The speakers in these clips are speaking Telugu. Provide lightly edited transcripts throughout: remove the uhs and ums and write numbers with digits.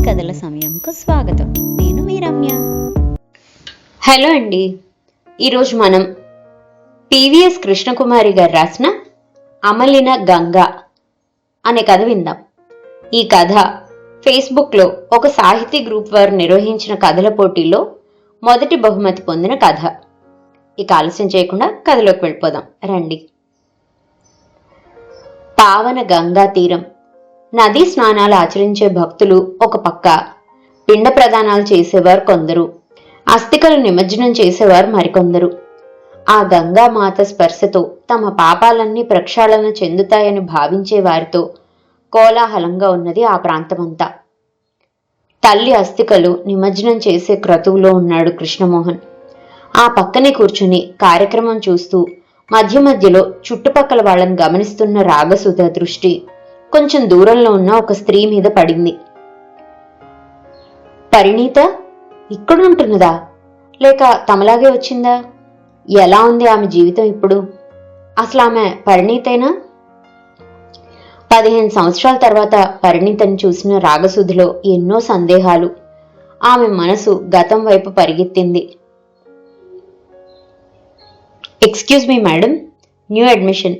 కథల సమయంకు స్వాగతం. నేను మీ రమ్య. హలో అండి. ఈరోజు మనం పివిఎస్ కృష్ణకుమారి గారు రాసిన అమలిన గంగా అనే కథ విందాం. ఈ కథ ఫేస్బుక్లో ఒక సాహితీ గ్రూప్ వారు నిర్వహించిన కథల పోటీలో మొదటి బహుమతి పొందిన కథ. ఇక ఆలస్యం చేయకుండా కథలోకి వెళ్ళిపోదాం రండి. పావన గంగా తీరం. నదీ స్నానాలు ఆచరించే భక్తులు ఒక పక్క, పిండ ప్రదానాలు చేసేవారు కొందరు, అస్థికలు నిమజ్జనం చేసేవారు మరికొందరు. ఆ గంగామాత స్పర్శతో తమ పాపాలన్నీ ప్రక్షాళన చెందుతాయని భావించే వారితో కోలాహలంగా ఉన్నది ఆ ప్రాంతమంతా. తల్లి అస్థికలు నిమజ్జనం చేసే క్రతువులో ఉన్నాడు కృష్ణమోహన్. ఆ పక్కనే కూర్చుని కార్యక్రమం చూస్తూ మధ్య మధ్యలో చుట్టుపక్కల వాళ్ళని గమనిస్తున్న రాగసుధ దృష్టి కొంచెం దూరంలో ఉన్న ఒక స్త్రీ మీద పడింది. పరిణీత ఇక్కడుంటున్నదా, లేక తమలాగే వచ్చిందా? ఎలా ఉంది ఆమె జీవితం ఇప్పుడు? అసలు ఆమె పరిణీతేనా? 15 సంవత్సరాల తర్వాత పరిణీతని చూసిన రాగసుధలో ఎన్నో సందేహాలు. ఆమె మనసు గతం వైపు పరిగెత్తింది. Excuse me madam, new admission.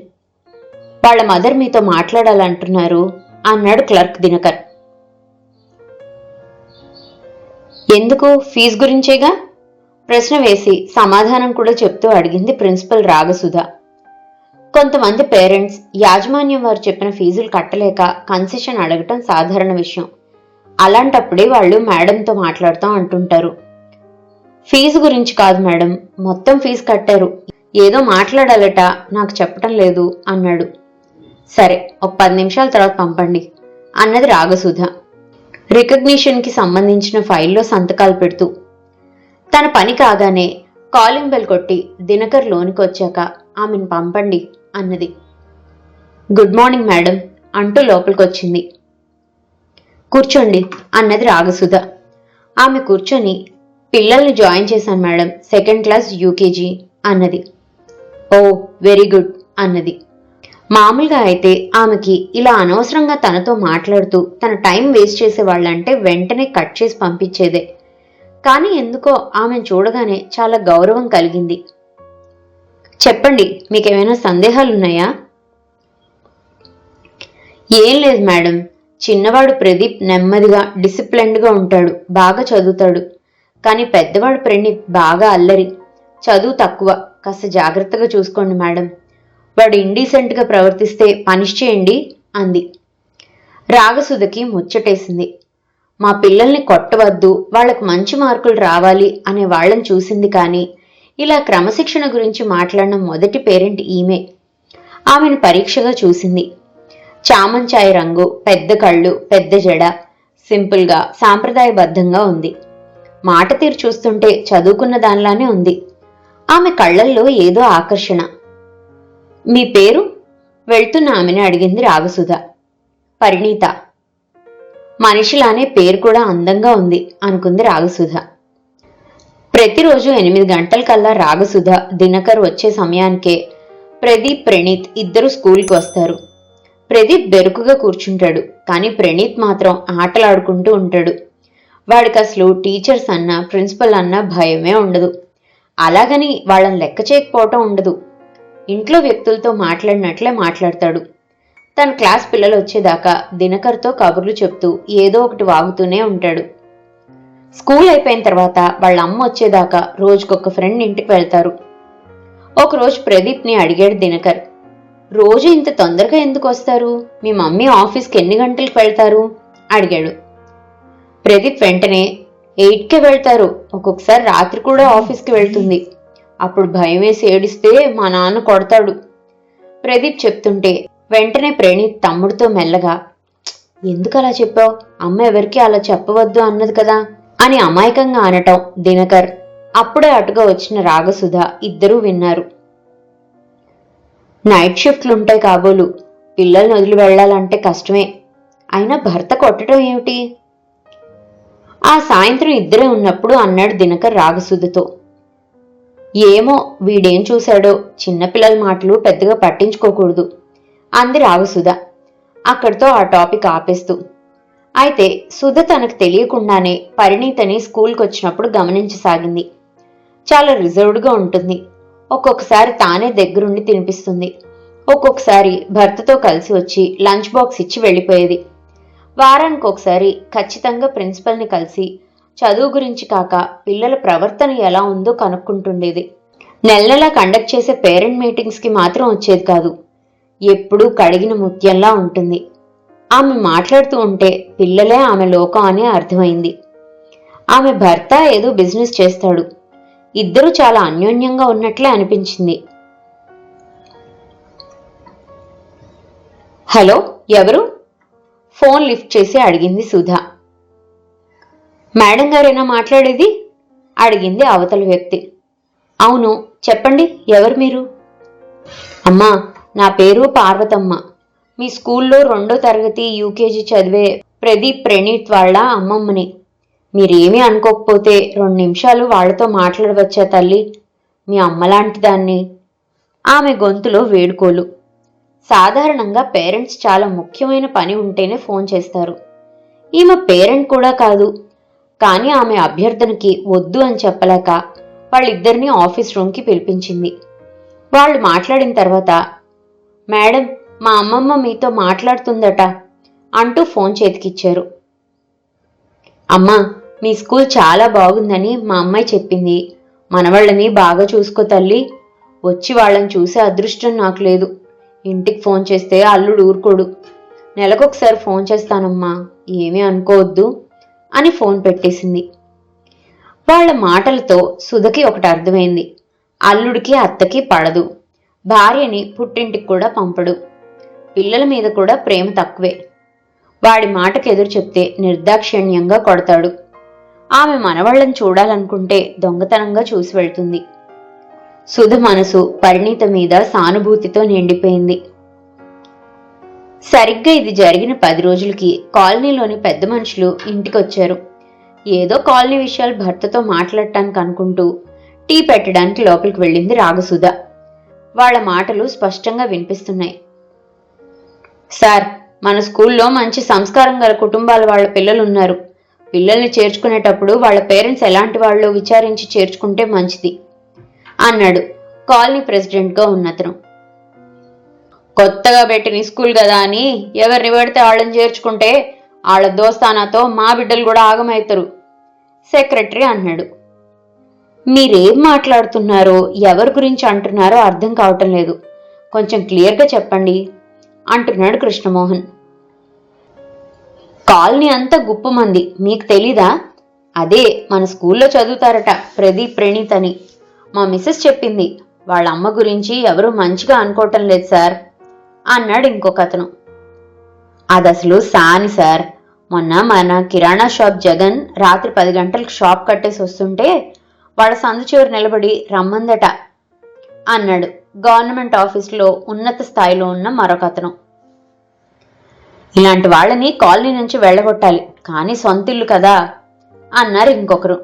వాళ్ళ మదర్ మీతో మాట్లాడాలంటున్నారు అన్నాడు క్లర్క్ దినకర్. ఎందుకు? ఫీజు గురించేగా? ప్రశ్న వేసి సమాధానం కూడా చెప్తూ అడిగింది ప్రిన్సిపల్ రాగసుధ. కొంతమంది పేరెంట్స్ యాజమాన్యం వారు చెప్పిన ఫీజులు కట్టలేక కన్సెషన్ అడగటం సాధారణ విషయం. అలాంటప్పుడే వాళ్ళు మేడంతో మాట్లాడతాం అంటుంటారు. ఫీజు గురించి కాదు మేడం, మొత్తం ఫీజు కట్టారు, ఏదో మాట్లాడాలట, నాకు చెప్పటం లేదు అన్నాడు. సరే, ఒక 10 నిమిషాల తర్వాత పంపండి అన్నది రాగసుధ రికగ్నిషన్కి సంబంధించిన ఫైల్లో సంతకాలు పెడుతూ. తన పని కాగానే కాలింగ్ బెల్ కొట్టి దినకర్ లోనికి వచ్చాక ఆమెను పంపండి అన్నది. గుడ్ మార్నింగ్ మేడం అంటూ లోపలికొచ్చింది. కూర్చోండి అన్నది రాగసుధ. ఆమె కూర్చొని పిల్లల్ని జాయిన్ చేశాను మేడం, 2nd క్లాస్ యూకేజీ అన్నది. ఓ వెరీ గుడ్ అన్నది. మామూలుగా అయితే ఆమెకి ఇలా అనవసరంగా తనతో మాట్లాడుతూ తన టైం వేస్ట్ చేసేవాళ్ళంటే వెంటనే కట్ చేసి పంపించేదే. కానీ ఎందుకో ఆమెను చూడగానే చాలా గౌరవం కలిగింది. చెప్పండి, మీకేమైనా సందేహాలున్నాయా? ఏం లేదు మేడం, చిన్నవాడు ప్రదీప్ నెమ్మదిగా డిసిప్లైన్డ్గా ఉంటాడు, బాగా చదువుతాడు. కానీ పెద్దవాడు ప్రణీత్ బాగా అల్లరి, చదువు తక్కువ, కాస్త జాగ్రత్తగా చూసుకోండి మేడం. వాడు ఇండీసెంట్గా ప్రవర్తిస్తే పనిష్ చేయండి అంది. రాగసుధకి ముచ్చటేసింది. మా పిల్లల్ని కొట్టవద్దు, వాళ్లకు మంచి మార్కులు రావాలి అనే వాళ్ళని చూసింది. కానీ ఇలా క్రమశిక్షణ గురించి మాట్లాడిన మొదటి పేరెంట్ ఈమె. ఆమెను పరీక్షగా చూసింది. చామంచాయి రంగు, పెద్ద కళ్ళు, పెద్ద జడ, సింపుల్గా సాంప్రదాయబద్ధంగా ఉంది. మాట తీరు చూస్తుంటే చదువుకున్న దానిలానే ఉంది. ఆమె కళ్ళల్లో ఏదో ఆకర్షణ. మీ పేరు? వెళ్తున్న ఆమెను అడిగింది రాగసుధ. పరిణీత. మనిషిలానే పేరు కూడా అందంగా ఉంది అనుకుంది రాగసుధ. ప్రతిరోజు 8 గంటలకల్లా రాగసుధ, దినకర్ వచ్చే సమయానికే ప్రదీప్, ప్రణీత్ ఇద్దరు స్కూల్కి వస్తారు. ప్రదీప్ బెరుకుగా కూర్చుంటాడు, కానీ ప్రణీత్ మాత్రం ఆటలాడుకుంటూ ఉంటాడు. వాడికి అసలు టీచర్స్ అన్నా ప్రిన్సిపల్ అన్నా భయమే ఉండదు. అలాగని వాళ్ళని లెక్క చేయకపోవటం ఉండదు. ఇంట్లో వ్యక్తులతో మాట్లాడినట్లే మాట్లాడతాడు. తన క్లాస్ పిల్లలు వచ్చేదాకా దినకర్తో కబుర్లు చెప్తూ ఏదో ఒకటి వాగుతూనే ఉంటాడు. స్కూల్ అయిపోయిన తర్వాత వాళ్ళ అమ్మ వచ్చేదాకా రోజుకొక ఫ్రెండ్ ఇంటికి వెళ్తారు. ఒకరోజు ప్రదీప్ని అడిగాడు దినకర్, రోజు ఇంత తొందరగా ఎందుకు వస్తారు? మీ మమ్మీ ఆఫీస్కి ఎన్ని గంటలకు వెళ్తారు అడిగాడు. ప్రదీప్ వెంటనే 8కే వెళ్తారు, ఒక్కొక్కసారి రాత్రి కూడా ఆఫీస్కి వెళ్తుంది. అప్పుడు భయం వేసి ఏడిస్తే మా నాన్న కొడతాడు. ప్రదీప్ చెప్తుంటే వెంటనే ప్రణీత్ తమ్ముడితో మెల్లగా, ఎందుకు అలా చెప్పావు? అమ్మ ఎవరికి అలా చెప్పవద్దు అన్నది కదా అని అమాయకంగా అనటం దినకర్, అప్పుడే అటుగా వచ్చిన రాగసుధ ఇద్దరూ విన్నారు. నైట్ షిఫ్ట్లుంటాయి కాబోలు, పిల్లల్ని వదిలి వెళ్లాలంటే కష్టమే. అయినా భర్త కొట్టడం ఏమిటి? ఆ సాయంత్రం ఇద్దరే ఉన్నప్పుడు అన్నాడు దినకర్ రాగసుధతో. ఏమో, వీడేం చూశాడో, చిన్నపిల్లల మాటలు పెద్దగా పట్టించుకోకూడదు అంది రాగసుధ అక్కడితో ఆ టాపిక్ ఆపేస్తూ. అయితే సుధ తనకు తెలియకుండానే పరిణీతని స్కూల్కి వచ్చినప్పుడు గమనించసాగింది. చాలా రిజర్వ్డ్గా ఉంటుంది. ఒక్కొక్కసారి తానే దగ్గరుండి తినిపిస్తుంది. ఒక్కొక్కసారి భర్తతో కలిసి వచ్చి లంచ్ బాక్స్ ఇచ్చి వెళ్ళిపోయేది. వారానికి ఒకసారి ఖచ్చితంగా ప్రిన్సిపల్ని కలిసి చదువు గురించి కాక పిల్లల ప్రవర్తన ఎలా ఉందో కనుక్కుంటుండేది. నెల నెలా కండక్ట్ చేసే పేరెంట్ మీటింగ్స్కి మాత్రం వచ్చేది కాదు. ఎప్పుడూ కడిగిన ముత్యంలా ఉంటుంది. ఆమె మాట్లాడుతూ ఉంటే పిల్లలే ఆమె లోకం అని అర్థమైంది. ఆమె భర్త ఏదో బిజినెస్ చేస్తాడు. ఇద్దరూ చాలా అన్యోన్యంగా ఉన్నట్లే అనిపించింది. హలో, ఎవరు? ఫోన్ లిఫ్ట్ చేసి అడిగింది సుధా. మేడం గారేనా మాట్లాడేది? అడిగింది అవతల వ్యక్తి. అవును, చెప్పండి, ఎవరు మీరు? అమ్మా, నా పేరు పార్వతమ్మ. మీ స్కూల్లో 2వ తరగతి యూకేజీ చదివే ప్రదీప్ ప్రణీత్ వాళ్ళ అమ్మమ్మని. మీరేమీ అనుకోకపోతే 2 నిమిషాలు వాళ్లతో మాట్లాడవచ్చా తల్లి? మీ అమ్మలాంటి దాన్ని. ఆమె గొంతులో వేడుకోలు. సాధారణంగా పేరెంట్స్ చాలా ముఖ్యమైన పని ఉంటేనే ఫోన్ చేస్తారు. ఈమె పేరెంట్ కూడా కాదు. కానీ ఆమె అభ్యర్థనకి వద్దు అని చెప్పలేక వాళ్ళిద్దరినీ ఆఫీస్ రూమ్కి పిలిపించింది. వాళ్ళు మాట్లాడిన తర్వాత, మేడం, మా అమ్మమ్మ మీతో మాట్లాడుతుందట అంటూ ఫోన్ చేతికిచ్చారు. అమ్మా, మీ స్కూల్ చాలా బాగుందని మా అమ్మాయి చెప్పింది. మనవాళ్ళని బాగా చూసుకో తల్లి. వచ్చి వాళ్ళని చూసే అదృష్టం నాకు లేదు. ఇంటికి ఫోన్ చేస్తే అల్లుడు ఊరుకోడు. నెలకొకసారి ఫోన్ చేస్తానమ్మా, ఏమీ అనుకోవద్దు అని ఫోన్ పెట్టేసింది. వాళ్ల మాటలతో సుధకి ఒకటి అర్థమైంది. అల్లుడికి అత్తకి పడదు. భార్యని పుట్టింటికి కూడా పంపడు. పిల్లల మీద కూడా ప్రేమ తక్కువే. వాడి మాటకు ఎదురు చెప్తే నిర్దాక్షిణ్యంగా కొడతాడు. ఆమె మనవాళ్లను చూడాలనుకుంటే దొంగతనంగా చూసి వెళ్తుంది. సుధ మనసు పరిణీత మీద సానుభూతితో నిండిపోయింది. సరిగ్గా ఇది జరిగిన 10 రోజులకి కాలనీలోని పెద్ద మనుషులు ఇంటికొచ్చారు. ఏదో కాలనీ విషయాలు భర్తతో మాట్లాడటానికి అనుకుంటూ టీ పెట్టడానికి లోపలికి వెళ్ళింది రాగసుధ. వాళ్ల మాటలు స్పష్టంగా వినిపిస్తున్నాయి. సార్, మన స్కూల్లో మంచి సంస్కారం గల కుటుంబాల వాళ్ళ పిల్లలున్నారు. పిల్లల్ని చేర్చుకునేటప్పుడు వాళ్ళ పేరెంట్స్ ఎలాంటి వాళ్ళో విచారించి చేర్చుకుంటే మంచిది అన్నాడు కాలనీ ప్రెసిడెంట్గా ఉన్నతను. కొత్తగా పెట్టిన స్కూల్ కదా అని ఎవరిని పడితే వాళ్ళని చేర్చుకుంటే వాళ్ళ దోస్తానాతో మా బిడ్డలు కూడా ఆగమవుతారు, సెక్రటరీ అన్నాడు. మీరేం మాట్లాడుతున్నారో, ఎవరి గురించి అంటున్నారో అర్థం కావటం లేదు. కొంచెం క్లియర్గా చెప్పండి అంటున్నాడు కృష్ణమోహన్. కాలనీ అంతా గుప్పమంది, మీకు తెలీదా? అదే మన స్కూల్లో చదువుతారట ప్రదీప్ ప్రణీత్ అని. మా మిస్సెస్ చెప్పింది. వాళ్ళ అమ్మ గురించి ఎవరూ మంచిగా అనుకోవటం లేదు సార్ అన్నాడు ఇంకొక అతను. అదసలు సాని సార్. మొన్న మన కిరాణా షాప్ జగన్ రాత్రి 10 గంటలకు షాప్ కట్టేసి వస్తుంటే వాళ్ళ సందు చివరి నిలబడి రమ్మందట అన్నాడు గవర్నమెంట్ ఆఫీసులో ఉన్నత స్థాయిలో ఉన్న మరొక అతను. ఇలాంటి వాళ్ళని కాలనీ నుంచి వెళ్ళగొట్టాలి, కానీ సొంతిల్లు కదా అన్నారు ఇంకొకరు.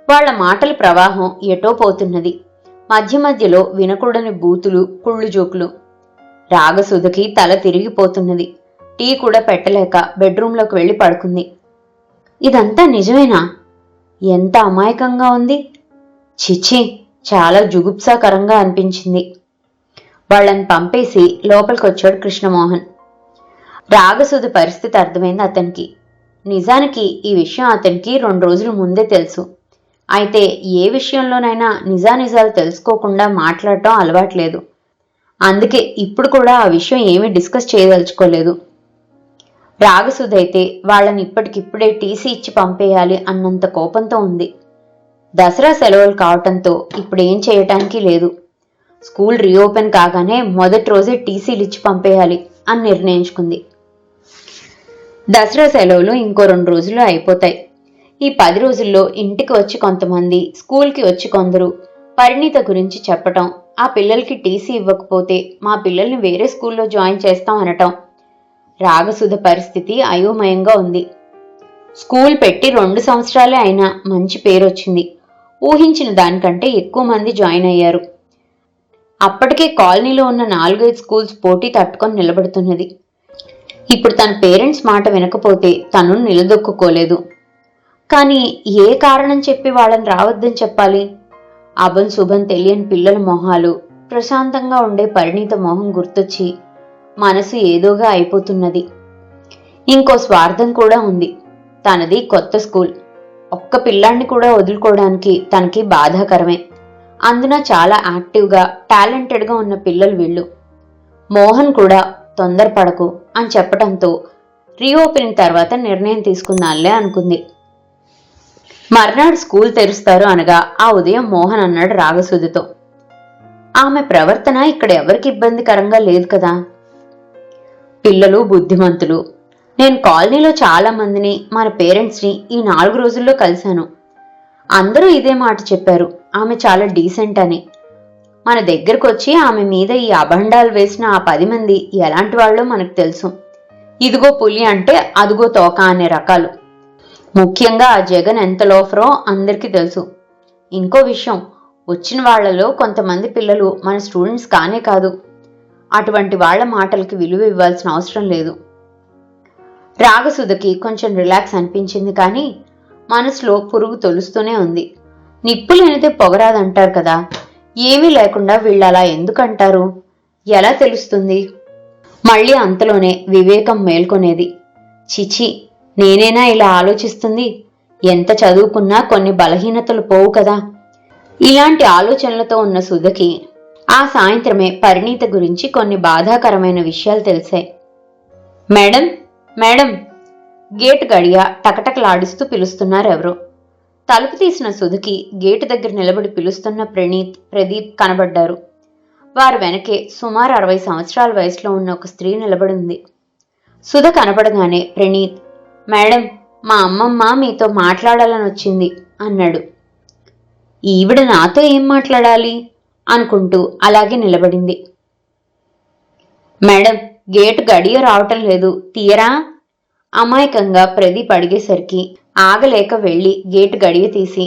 వాళ్ల మాటల ప్రవాహం ఎటో పోతున్నది. మధ్య మధ్యలో వినకూడని బూతులు, కుళ్ళు జోకులు. రాగసుధకి తల తిరిగిపోతున్నది. టీ కూడా పెట్టలేక బెడ్రూంలోకి వెళ్లి పడుకుంది. ఇదంతా నిజమేనా? ఎంత అమాయకంగా ఉంది. చిచి, చాలా జుగుప్సాకరంగా అనిపించింది. వాళ్ళని పంపేసి లోపలికొచ్చాడు కృష్ణమోహన్. రాగసుధ పరిస్థితి అర్థమైంది అతనికి. నిజానికి ఈ విషయం అతనికి 2 రోజుల ముందే తెలుసు. అయితే ఏ విషయంలోనైనా నిజానిజాలు తెలుసుకోకుండా మాట్లాడటం అలవాట్లేదు. అందుకే ఇప్పుడు కూడా ఆ విషయం ఏమీ డిస్కస్ చేయదలుచుకోలేదు. రాగసుధ అయితే వాళ్ళని ఇప్పటికిప్పుడే టీసీ ఇచ్చి పంపేయాలి అన్నంత కోపంతో ఉంది. దసరా సెలవులు కావటంతో ఇప్పుడేం చేయటానికి లేదు. స్కూల్ రీఓపెన్ కాగానే మొదటి రోజే టీసీలు ఇచ్చి పంపేయాలి అని నిర్ణయించుకుంది. దసరా సెలవులు ఇంకో 2 రోజుల్లో అయిపోతాయి. ఈ 10 రోజుల్లో ఇంటికి వచ్చి కొంతమంది, స్కూల్కి వచ్చి కొందరు పరిణీత గురించి చెప్పటం, ఆ పిల్లలకి టీసీ ఇవ్వకపోతే మా పిల్లల్ని వేరే స్కూల్లో జాయిన్ చేస్తాం అనటం. రాగసుధ పరిస్థితి అయోమయంగా ఉంది. స్కూల్ పెట్టి 2 సంవత్సరాలే అయినా మంచి పేరొచ్చింది. ఊహించిన దానికంటే ఎక్కువ మంది జాయిన్ అయ్యారు. అప్పటికే కాలనీలో ఉన్న 4-5 స్కూల్స్ పోటీ తట్టుకొని నిలబడుతున్నది. ఇప్పుడు తన పేరెంట్స్ మాట వినకపోతే తను నిలదొక్కుకోలేదు. కానీ ఏ కారణం చెప్పి వాళ్ళని రావద్దని చెప్పాలి? అభం శుభం తెలియని పిల్లల మొహాలు, ప్రశాంతంగా ఉండే పరిణీత మొహం గుర్తొచ్చి మనసు ఏదోగా అయిపోతున్నది. ఇంకో స్వార్థం కూడా ఉంది. తనది కొత్త స్కూల్. ఒక్క పిల్లాన్ని కూడా వదులుకోవడానికి తనకి బాధాకరమే. అందున చాలా యాక్టివ్గా టాలెంటెడ్గా ఉన్న పిల్లలు వీళ్ళు. మోహన్ కూడా తొందరపడకు అని చెప్పటంతో రీఓపెనింగ్ తర్వాత నిర్ణయం తీసుకుందాంలే అనుకుంది. మర్నాడు స్కూల్ తెరుస్తారు అనగా ఆ ఉదయం మోహన్ అన్నాడు రాగసుధతో, ఆమె ప్రవర్తన ఇక్కడ ఎవరికి ఇబ్బందికరంగా లేదు కదా. పిల్లలు బుద్ధిమంతులు. నేను కాలనీలో చాలా మందిని, మన పేరెంట్స్ని ఈ 4 రోజుల్లో కలిశాను. అందరూ ఇదే మాట చెప్పారు, ఆమె చాలా డీసెంట్ అని. మన దగ్గరకు వచ్చి ఆమె మీద ఈ అభండాలు వేసిన ఆ 10 మంది ఎలాంటి వాళ్ళో మనకు తెలుసు. ఇదిగో పులి అంటే అదిగో తోక అనే రకాలు. ముఖ్యంగా ఆ జగన్ ఎంత లోఫరో అందరికీ తెలుసు. ఇంకో విషయం, వచ్చిన వాళ్లలో కొంతమంది పిల్లలు మన స్టూడెంట్స్ కానే కాదు. అటువంటి వాళ్ల మాటలకి విలువ ఇవ్వాల్సిన అవసరం లేదు. రాగసుధకి కొంచెం రిలాక్స్ అనిపించింది, కానీ మనసులో పురుగు తొలుస్తూనే ఉంది. నిప్పు లేనిదే పొగరాదంటారు కదా, ఏమీ లేకుండా వీళ్ళలా ఎందుకంటారు? ఎలా తెలుస్తుంది? మళ్ళీ అంతలోనే వివేకం మేల్కొనేది. చిచి, నేనేనా ఇలా ఆలోచిస్తుంది? ఎంత చదువుకున్నా కొన్ని బలహీనతలు పోవు కదా. ఇలాంటి ఆలోచనలతో ఉన్న సుధకి ఆ సాయంత్రమే పరిణీత గురించి కొన్ని బాధాకరమైన విషయాలు తెలిసాయి. మేడం, మేడం, గేటు గడియ టకటకలాడిస్తూ పిలుస్తున్నారెవరో. తలుపు తీసిన సుధకి గేటు దగ్గర నిలబడి పిలుస్తున్న ప్రదీప్ కనబడ్డారు. వారు వెనకే సుమారు 60 సంవత్సరాల వయసులో ఉన్న ఒక స్త్రీ నిలబడింది. సుధ కనపడగానే ప్రణీత్, మేడం, మా అమ్మమ్మ మీతో మాట్లాడాలని వచ్చింది అన్నాడు. ఈవిడ నాతో ఏం మాట్లాడాలి అనుకుంటూ అలాగే నిలబడింది. మేడం, గేటు గడియ రావటం లేదు, తీయరా? అమాయకంగా ప్రదీప్ అడిగేసరికి ఆగలేక వెళ్లి గేటు గడియ తీసి,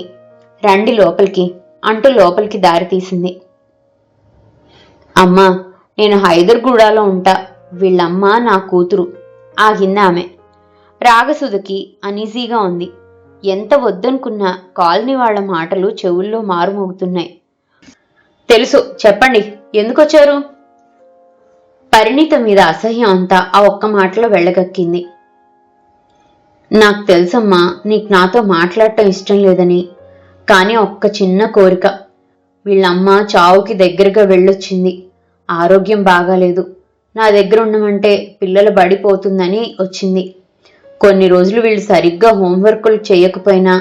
రండి లోపలికి అంటూ లోపలికి దారి తీసింది. అమ్మా, నేను హైదర్గూడలో ఉంటా. వీళ్ళమ్మ నా కూతురు ఆగిందామె. రాగసుధకి అనీజీగా ఉంది. ఎంత వద్దనుకున్నా కాలనీ వాళ్ల మాటలు చెవుల్లో మారుమోగుతున్నాయి. తెలుసు, చెప్పండి, ఎందుకొచ్చారు? పరిణీత మీద అసహ్యం అంతా ఆ ఒక్క మాటలో వెళ్ళగక్కింది. నాకు తెలుసమ్మా, నీకు నాతో మాట్లాడటం ఇష్టం లేదని. కానీ ఒక్క చిన్న కోరిక. వీళ్ళమ్మ చావుకి దగ్గరగా వెళ్ళొచ్చింది. ఆరోగ్యం బాగాలేదు. నా దగ్గర ఉండమంటే పిల్లల బడిపోతుందని వచ్చింది. కొన్ని రోజులు వీళ్ళు సరిగ్గా హోంవర్కులు చేయకపోయినా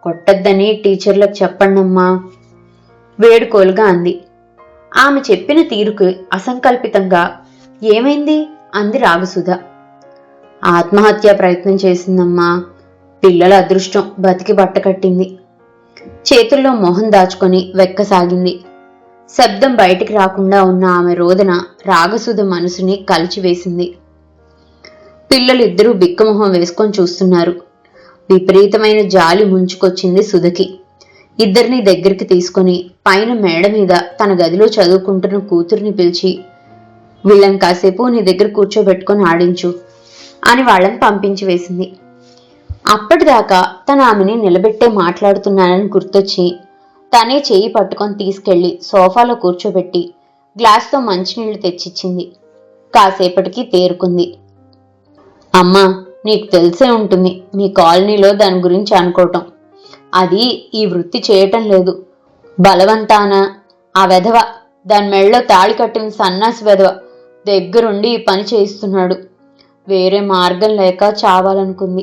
కొట్టద్దని టీచర్లకు చెప్పండమ్మా, వేడుకోలుగా అంది. ఆమె చెప్పిన తీరుకు అసంకల్పితంగా ఏమైంది అంది రాగసుధ. ఆత్మహత్యా ప్రయత్నం చేసిందమ్మా. పిల్లల అదృష్టం బతికి బట్టకట్టింది. చేతుల్లో మొహం దాచుకొని వెక్కసాగింది. శబ్దం బయటికి రాకుండా ఉన్న ఆమె రోదన రాగసుధ మనసుని కలిచివేసింది. పిల్లలిద్దరూ బిక్కమొహం వేసుకొని చూస్తున్నారు. విపరీతమైన జాలి ముంచుకొచ్చింది సుధకి. ఇద్దరిని దగ్గరికి తీసుకుని పైన మేడ మీద తన గదిలో చదువుకుంటున్న కూతుర్ని పిలిచి, వీళ్ళని కాసేపు నీ దగ్గర కూర్చోబెట్టుకొని ఆడించు అని వాళ్ళని పంపించి వేసింది. అప్పటిదాకా తన ఆమెని నిలబెట్టే మాట్లాడుతున్నానని గుర్తొచ్చి తనే చేయి పట్టుకొని తీసుకెళ్లి సోఫాలో కూర్చోబెట్టి గ్లాస్తో మంచినీళ్లు తెచ్చిచ్చింది. కాసేపటికి తేరుకుంది. అమ్మా, నీకు తెలిసే ఉంటుంది మీ కాలనీలో దాని గురించి అనుకోవటం. అది ఈ వృత్తి చేయటం లేదు. బలవంతాన ఆ వెధవ, దాని మెళ్ళలో తాళి కట్టిన సన్నాసి వెధవ దగ్గరుండి ఈ పని చేయిస్తున్నాడు. వేరే మార్గం లేక చావాలనుకుంది.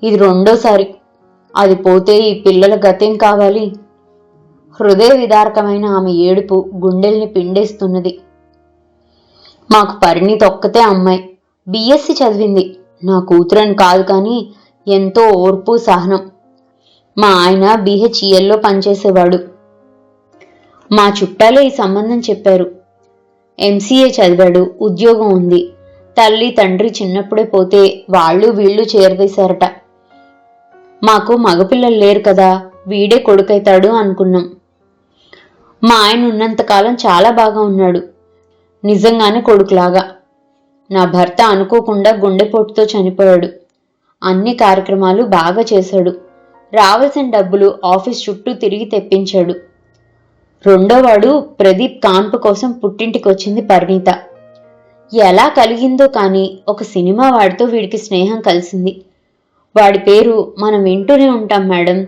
ఇది 2వ సారి. అది పోతే ఈ పిల్లల గతేం కావాలి? హృదయ విదారకమైన ఆమె ఏడుపు గుండెల్ని పిండేస్తున్నది. మాకు పరిణీత ఒక్కతే అమ్మాయి. బిఎస్సి చదివింది. నా కూతురని కాదు, కానీ ఎంతో ఓర్పు సహనం. మా ఆయన BHELలో పనిచేసేవాడు. మా చుట్టాలే ఈ సంబంధం చెప్పారు. MCA చదివాడు, ఉద్యోగం ఉంది. తల్లి తండ్రి చిన్నప్పుడే పోతే వాళ్ళు వీళ్ళు చేరదీశారట. మాకు మగపిల్లలు లేరు కదా, వీడే కొడుకైతాడు అనుకున్నాం. మా ఆయన ఉన్నంతకాలం చాలా బాగా ఉన్నాడు, నిజంగానే కొడుకులాగా. నా భర్త అనుకోకుండా గుండెపోటుతో చనిపోయాడు. అన్ని కార్యక్రమాలు బాగా చేశాడు. రావాల్సిన డబ్బులు ఆఫీస్ చుట్టూ తిరిగి తెప్పించాడు. రెండోవాడు ప్రదీప్ కాన్పు కోసం పుట్టింటికి వచ్చింది పరిణీత. ఎలా కలిగిందో కానీ ఒక సినిమా వాడితో వీడికి స్నేహం కలిసింది. వాడి పేరు మనం వింటూనే ఉంటాం మేడం.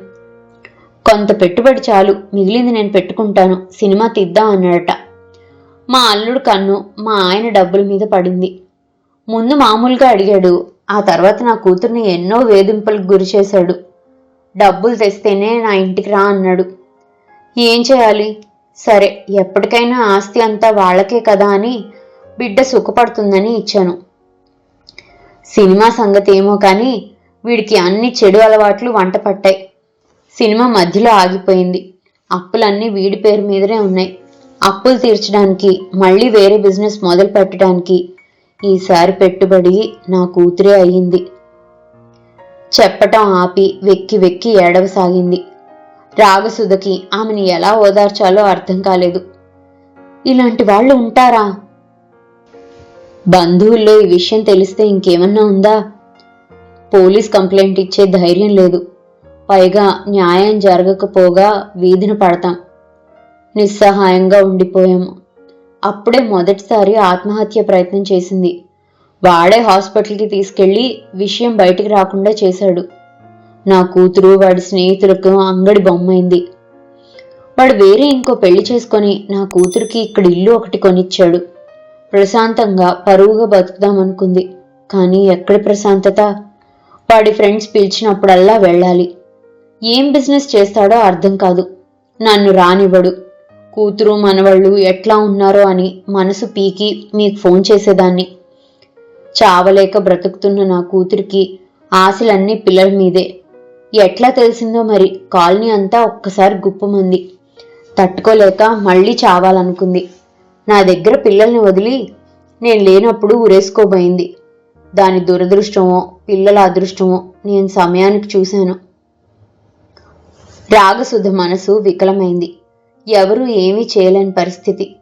కొంత పెట్టుబడి చాలు, మిగిలింది నేను పెట్టుకుంటాను, సినిమా తీద్దాం అన్నాడట. మా అల్లుడు కన్ను మా ఆయన డబ్బుల మీద పడింది. ముందు మామూలుగా అడిగాడు, ఆ తర్వాత నా కూతుర్ని ఎన్నో వేధింపులకు గురి చేశాడు. డబ్బులు తెస్తేనే నా ఇంటికి రా అన్నాడు. ఏం చేయాలి? సరే, ఎప్పటికైనా ఆస్తి అంతా వాళ్ళకే కదా అని బిడ్డ సుఖపడుతుందని ఇచ్చాను. సినిమా సంగతి ఏమో కానీ వీడికి అన్ని చెడు అలవాట్లు వంట పట్టాయి. సినిమా మధ్యలో ఆగిపోయింది. అప్పులన్నీ వీడి పేరు మీదనే ఉన్నాయి. అప్పులు తీర్చడానికి మళ్ళీ వేరే బిజినెస్ మొదలు పెట్టడానికి ఈసారి పెట్టుబడి నా కూతురే అయ్యింది. చెప్పటం ఆపి వెక్కి వెక్కి ఏడవసాగింది. రాగసుధకి ఆమెని ఎలా ఓదార్చాలో అర్థం కాలేదు. ఇలాంటి వాళ్ళు ఉంటారా? బంధువుల్లో ఈ విషయం తెలిస్తే ఇంకేమన్నా ఉందా? పోలీస్ కంప్లైంట్ ఇచ్చే ధైర్యం లేదు. పైగా న్యాయం జరగకపోగా వీధిన పడతాం. నిస్సహాయంగా ఉండిపోయాము. అప్పుడే మొదటిసారి ఆత్మహత్య ప్రయత్నం చేసింది. వాడే హాస్పిటల్కి తీసుకెళ్లి విషయం బయటికి రాకుండా చేశాడు. నా కూతురు వాడి స్నేహితులకు అంగడి బొమ్మైంది. వాడు వేరే ఇంకో పెళ్లి చేసుకొని నా కూతురికి ఇక్కడ ఇల్లు ఒకటి కొనిచ్చాడు. ప్రశాంతంగా పరువుగా బతుకుదామనుకుంది. కానీ ఎక్కడ ప్రశాంతత? వాడి ఫ్రెండ్స్ పిలిచినప్పుడల్లా వెళ్ళాలి. ఏం బిజినెస్ చేస్తాడో అర్థం కాదు. నన్ను రానివ్వడు. కూతురు మనవళ్ళు ఎట్లా ఉన్నారో అని మనసు పీకి మీకు ఫోన్ చేసేదాన్ని. చావలేక బ్రతుకుతున్న నా కూతురికి ఆశలన్నీ పిల్లల మీదే. ఎట్లా తెలిసిందో మరి. కాలనీ అంతా ఒక్కసారి గుప్పమంది. తట్టుకోలేక మళ్ళీ చావాలనుకుంది. నా దగ్గర పిల్లల్ని వదిలి నేను లేనప్పుడు ఉరేసుకోబోయింది. దాని దురదృష్టమో పిల్లల అదృష్టమో నేను సమయానికి చూశాను. రాగసుధ మనసు వికలమైంది. ఎవరూ ఏమీ చేయలేని పరిస్థితి.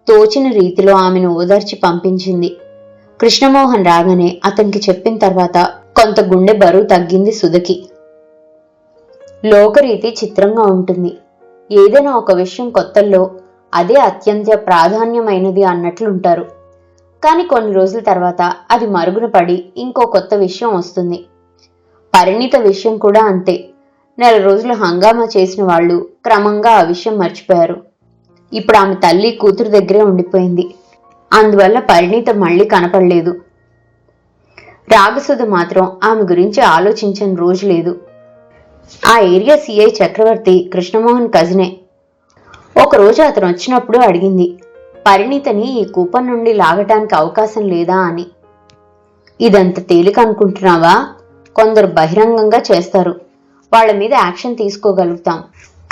తోచిన రీతిలో ఆమెను ఓదార్చి పంపించింది. కృష్ణమోహన్ రాగానే అతనికి చెప్పిన తర్వాత కొంత గుండె బరువు తగ్గింది సుధకి. లోకరీతి చిత్రంగా ఉంటుంది. ఏదైనా ఒక విషయం కొత్తల్లో అదే అత్యంత ప్రాధాన్యమైనది అన్నట్లుంటారు. కానీ కొన్ని రోజుల తర్వాత అది మరుగున పడి ఇంకో కొత్త విషయం వస్తుంది. పరిణీత విషయం కూడా అంతే. నెల రోజులు హంగామా చేసిన వాళ్ళు క్రమంగా ఆ విషయం మర్చిపోయారు. ఇప్పుడు ఆమె తల్లి కూతురు దగ్గరే ఉండిపోయింది. అందువల్ల పరిణీత మళ్ళీ కనపడలేదు. రాగసుధ మాత్రం ఆమె గురించి ఆలోచించని రోజు లేదు. ఆ ఏరియా సిఐ చక్రవర్తి కృష్ణమోహన్ కజినే. ఒకరోజు అతను వచ్చినప్పుడు అడిగింది, పరిణీతని ఈ కూపన్ నుండి లాగటానికి అవకాశం లేదా అని. ఇదంత తేలిక అనుకుంటున్నావా? కొందరు బహిరంగంగా చేస్తారు. వాళ్ల మీద యాక్షన్ తీసుకోగలుగుతాం.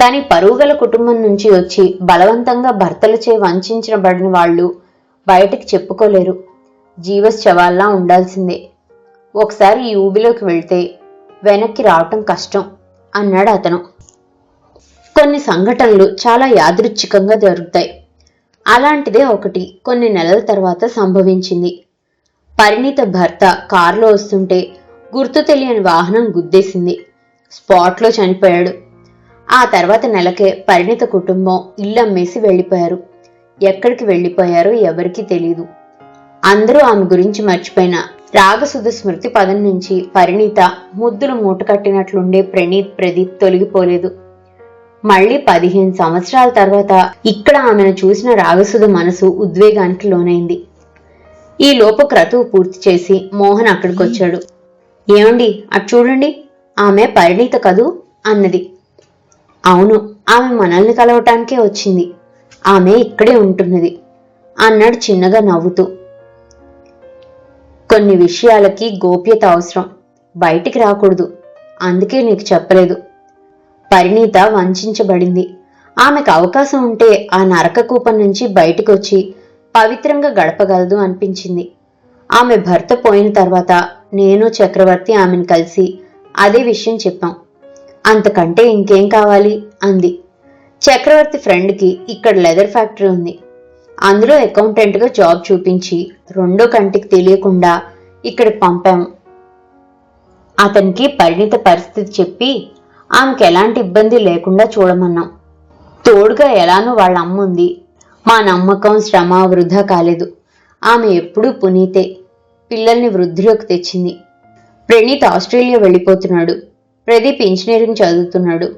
కానీ పరువుగల కుటుంబం నుంచి వచ్చి బలవంతంగా భర్తలచే వంచబడిన వాళ్ళు బయటికి చెప్పుకోలేరు. జీవశ్చవాల్లా ఉండాల్సిందే. ఒకసారి ఈ ఊబిలోకి వెళ్తే వెనక్కి రావటం కష్టం అన్నాడు అతను. కొన్ని సంఘటనలు చాలా యాదృచ్ఛికంగా జరుగుతాయి. అలాంటిదే ఒకటి కొన్ని నెలల తర్వాత సంభవించింది. పరిణీత భర్త కారులో వస్తుంటే గుర్తు తెలియని వాహనం గుద్దేసింది. స్పాట్లో చనిపోయాడు. ఆ తర్వాత నెలకే పరిణీత కుటుంబం ఇల్లమ్మేసి వెళ్లిపోయారు. ఎక్కడికి వెళ్లిపోయారో ఎవరికీ తెలీదు. అందరూ ఆమె గురించి మర్చిపోయిన రాగసుధ స్మృతి పదం నుంచి పరిణీత ముద్దులు మూటకట్టినట్లుండే ప్రదీప్ తొలగిపోలేదు. మళ్లీ 15 సంవత్సరాల తర్వాత ఇక్కడ ఆమెను చూసిన రాగసుధ మనసు ఉద్వేగానికి లోనైంది. ఈ లోపు క్రతువు పూర్తి చేసి మోహన్ అక్కడికొచ్చాడు. ఏమండి, అటు చూడండి, ఆమె పరిణీత కదూ అన్నది. అవును, ఆమె మనల్ని కలవటానికే వచ్చింది. ఆమె ఇక్కడే ఉంటున్నది అన్నాడు చిన్నగా నవ్వుతూ. కొన్ని విషయాలకి గోప్యత అవసరం, బయటికి రాకూడదు. అందుకే నీకు చెప్పలేదు. పరిణీత వంచబడింది. ఆమెకు అవకాశం ఉంటే ఆ నరక కూపం నుంచి బయటికొచ్చి పవిత్రంగా గడపగలదు అనిపించింది. ఆమె భర్త పోయిన తర్వాత నేను చక్రవర్తి ఆమెను కలిసి అదే విషయం చెప్పాం. అంతకంటే ఇంకేం కావాలి అంది. చక్రవర్తి ఫ్రెండ్కి ఇక్కడ లెదర్ ఫ్యాక్టరీ ఉంది. అందులో అకౌంటెంట్గా జాబ్ చూపించి రెండో కంటికి తెలియకుండా ఇక్కడ పంపాము. అతనికి పరిణిత పరిస్థితి చెప్పి ఆమెకు ఎలాంటి ఇబ్బంది లేకుండా చూడమన్నాం. తోడుగా ఎలానో వాళ్ళ అమ్మ ఉంది. మా నమ్మకం శ్రమ వృధా కాలేదు. ఆమె ఎప్పుడూ పునీతే. పిల్లల్ని వృద్ధిలోకి తెచ్చింది. ప్రణీత్ ఆస్ట్రేలియా వెళ్ళిపోతున్నాడు. ప్రదీప్ ఇంజనీరింగ్ చదువుతున్నాడు.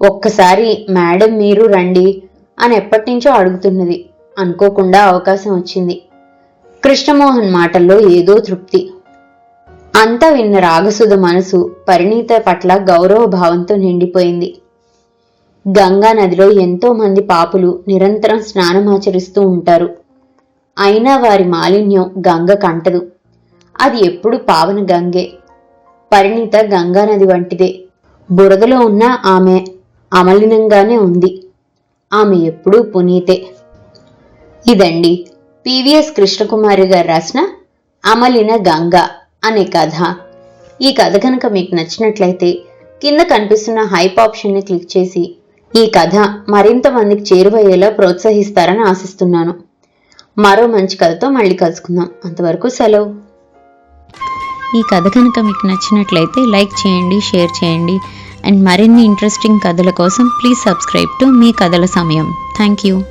ఒక్కసారి మేడం మీరు రండి అని ఎప్పటినుంచో అడుగుతున్నది. అనుకోకుండా అవకాశం వచ్చింది. కృష్ణమోహన్ మాటల్లో ఏదో తృప్తి. అంతా విన్న రాగసుధ మనసు పరిణీత పట్ల గౌరవ భావంతో నిండిపోయింది. గంగా నదిలో ఎంతో మంది పాపులు నిరంతరం స్నానమాచరిస్తూ ఉంటారు. అయినా వారి మాలిన్యం గంగ కంటదు. అది ఎప్పుడు పావన గంగే. పరిణీత గంగానది వంటిదే. బురదలో ఉన్న ఆమె అమలినంగానే ఉంది. ఆమె ఎప్పుడూ పునీతే. ఇదండి పివిఎస్ కృష్ణకుమారి గారు రాసిన అమలిన గంగ అనే కథ. ఈ కథ కనుక మీకు నచ్చినట్లయితే కింద కనిపిస్తున్న హైప్ ఆప్షన్ని క్లిక్ చేసి ఈ కథ మరింత మందికి చేరువయ్యేలా ప్రోత్సహిస్తారని ఆశిస్తున్నాను. మరో మంచి కథతో మళ్ళీ కలుసుకుందాం. అంతవరకు సెలవు. ఈ కథ కనుక మీకు నచ్చినట్లయితే లైక్ చేయండి, షేర్ చేయండి. అండ్ మరిన్ని ఇంట్రెస్టింగ్ కథల కోసం ప్లీజ్ సబ్స్క్రైబ్ టు మీ కథల సమయం. Thank you.